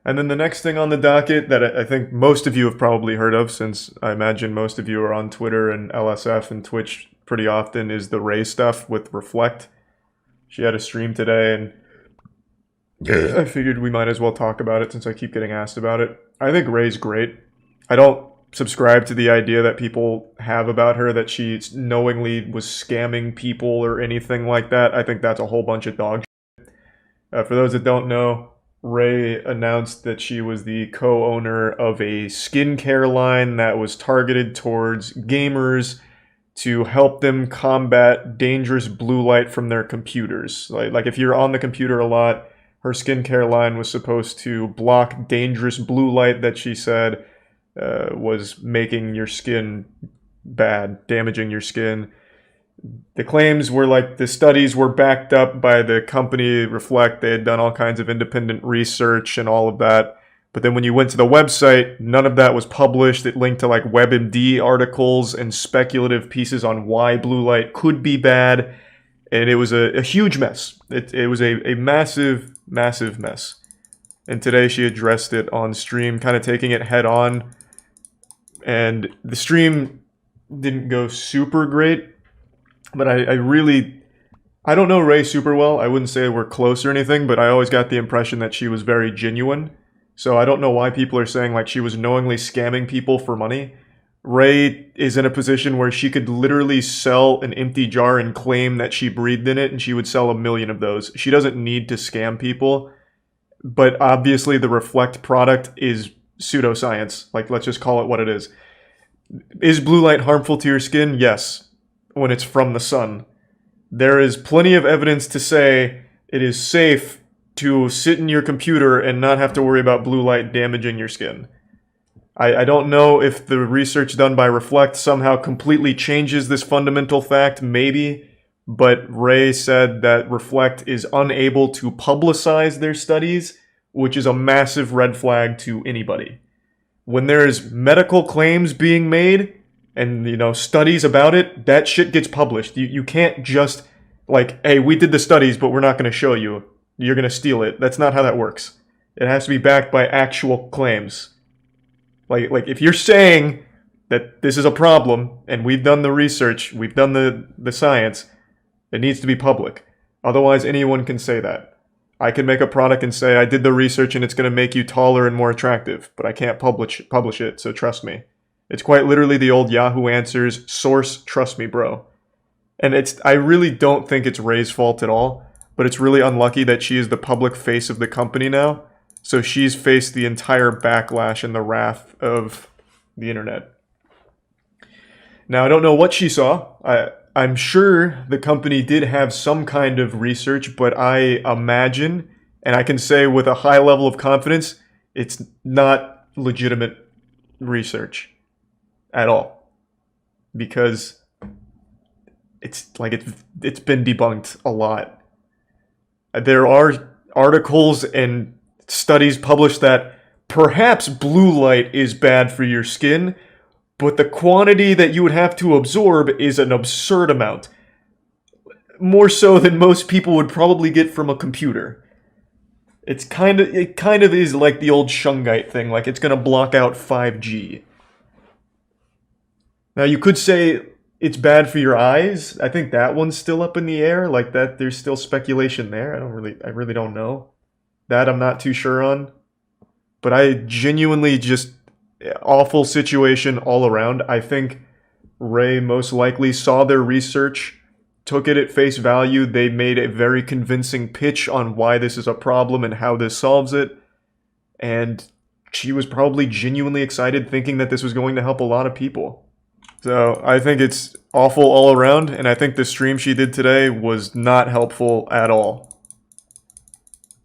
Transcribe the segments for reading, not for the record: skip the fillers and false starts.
And then the next thing on the docket that I think most of you have probably heard of, since I imagine most of you are on Twitter and LSF and Twitch pretty often, is the Ray stuff with Reflect. She had a stream today, and I figured we might as well talk about it since I keep getting asked about it. I think Ray's great. I don't subscribe to the idea that people have about her that she knowingly was scamming people or anything like that. I think that's a whole bunch of dog shit. For those that don't know, Ray announced that she was the co-owner of a skincare line that was targeted towards gamers to help them combat dangerous blue light from their computers. Like if you're on the computer a lot, her skincare line was supposed to block dangerous blue light that she said was making your skin bad, damaging your skin. The claims were like the studies were backed up by the company Reflect. They had done all kinds of independent research and all of that. But then when you went to the website, none of that was published. It linked to like WebMD articles and speculative pieces on why blue light could be bad. And it was a huge mess. It was a massive, massive mess. And today she addressed it on stream, kind of taking it head on. And the stream didn't go super great. But I don't know Ray super well. I wouldn't say we're close or anything, but I always got the impression that she was very genuine. So I don't know why people are saying like she was knowingly scamming people for money. Ray is in a position where she could literally sell an empty jar and claim that she breathed in it, and she would sell 1 million of those. She doesn't need to scam people, but obviously the Reflect product is pseudoscience. Like, let's just call it what it is. Is blue light harmful to your skin? Yes, when it's from the sun. There is plenty of evidence to say it is safe to sit in your computer and not have to worry about blue light damaging your skin. I don't know if the research done by Reflect somehow completely changes this fundamental fact, maybe, but Ray said that Reflect is unable to publicize their studies, which is a massive red flag to anybody. When there's medical claims being made and, studies about it, that shit gets published. You can't just, like, hey, we did the studies, but we're not going to show you. You're going to steal it. That's not how that works. It has to be backed by actual claims. Like if you're saying that this is a problem, and we've done the research, we've done the science, it needs to be public. Otherwise, anyone can say that. I can make a product and say, I did the research and it's going to make you taller and more attractive, but I can't publish it, so trust me. It's quite literally the old Yahoo Answers, source, trust me, bro. And I really don't think it's Ray's fault at all, but it's really unlucky that she is the public face of the company now. So she's faced the entire backlash and the wrath of the internet. Now, I don't know what she saw. I'm sure the company did have some kind of research, but I imagine, and I can say with a high level of confidence, it's not legitimate research at all. Because it's been debunked a lot. There are articles and studies published that perhaps blue light is bad for your skin, but the quantity that you would have to absorb is an absurd amount. More so than most people would probably get from a computer. It kind of is like the old shungite thing, like it's going to block out 5G. Now you could say it's bad for your eyes. I think that one's still up in the air, like that there's still speculation there. I really don't know. That I'm not too sure on. But I genuinely just, awful situation all around. I think Ray most likely saw their research, took it at face value. They made a very convincing pitch on why this is a problem and how this solves it. And she was probably genuinely excited, thinking that this was going to help a lot of people. So I think it's awful all around, and I think the stream she did today was not helpful at all.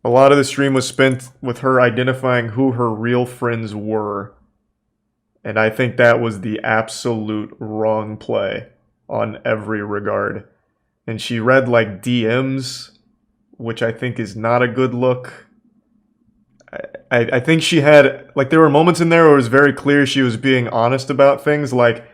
A lot of the stream was spent with her identifying who her real friends were. And I think that was the absolute wrong play on every regard. And she read like DMs, which I think is not a good look. I think she had, like, there were moments in there where it was very clear she was being honest about things, like,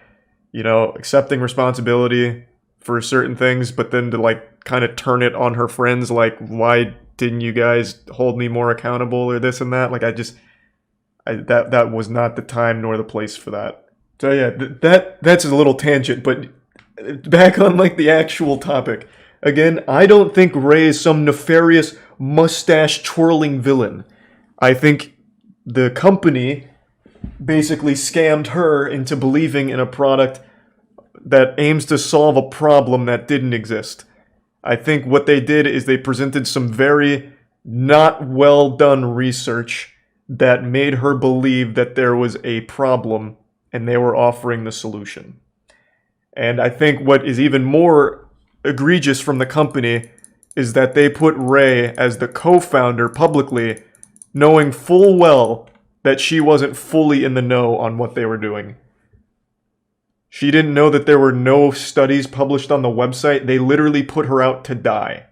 accepting responsibility for certain things, but then to, like, kind of turn it on her friends, like, why didn't you guys hold me more accountable or this and that? Like, that was not the time nor the place for that. So yeah, that's a little tangent, but back on like the actual topic. Again, I don't think Ray is some nefarious mustache twirling villain. I think the company basically scammed her into believing in a product that aims to solve a problem that didn't exist. I think what they did is they presented some very not well done research that made her believe that there was a problem and they were offering the solution. And I think what is even more egregious from the company is that they put Ray as the co-founder publicly, knowing full well that she wasn't fully in the know on what they were doing. She didn't know that there were no studies published on the website. They literally put her out to die.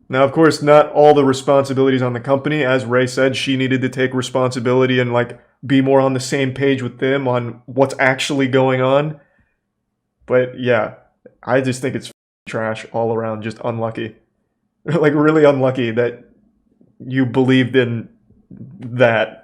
Now, of course, not all the responsibilities on the company. As Ray said, she needed to take responsibility and like be more on the same page with them on what's actually going on. But yeah, I just think it's trash all around, just unlucky. Like really unlucky that you believed in that.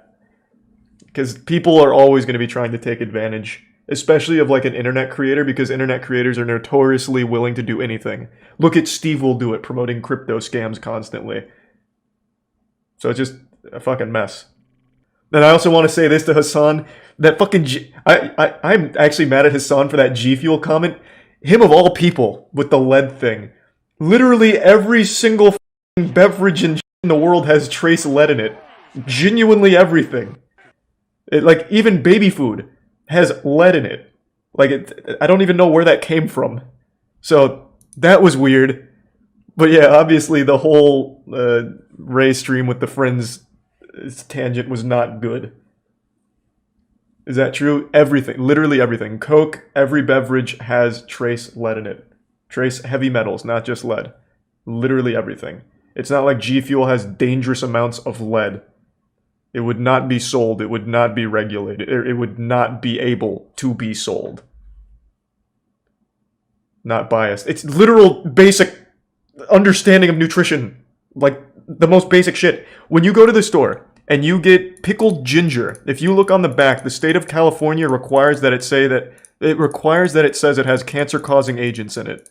Because people are always going to be trying to take advantage, especially of like an internet creator, because internet creators are notoriously willing to do anything. Look at Steve Will Do It, promoting crypto scams constantly. So it's just a fucking mess. And I also want to say this to Hassan, that fucking I'm actually mad at Hassan for that G Fuel comment. Him of all people with the lead thing. Literally every single beverage in the world has trace lead in it. Genuinely everything. Like even baby food has lead in it. Like I don't even know where that came from. So that was weird. But yeah, obviously the whole Ray stream with the friends tangent was not good. Is that true? Everything, literally everything. Coke, every beverage has trace lead in it. Trace heavy metals, not just lead. Literally everything. It's not like G Fuel has dangerous amounts of lead. It would not be sold. It would not be regulated. It would not be able to be sold. Not biased. It's literal basic understanding of nutrition. Like the most basic shit. When you go to the store and you get pickled ginger, if you look on the back, the state of California requires that it says it has cancer-causing agents in it.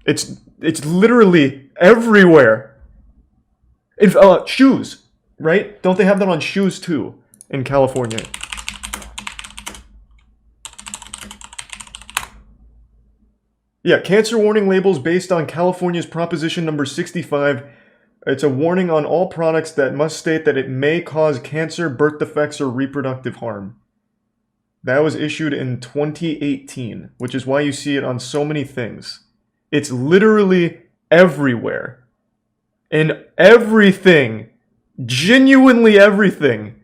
It's literally everywhere. Shoes. Right? Don't they have that on shoes too in California? Yeah, cancer warning labels based on California's Proposition number 65. It's a warning on all products that must state that it may cause cancer, birth defects, or reproductive harm. That was issued in 2018, which is why you see it on so many things. It's literally everywhere. And everything, genuinely everything,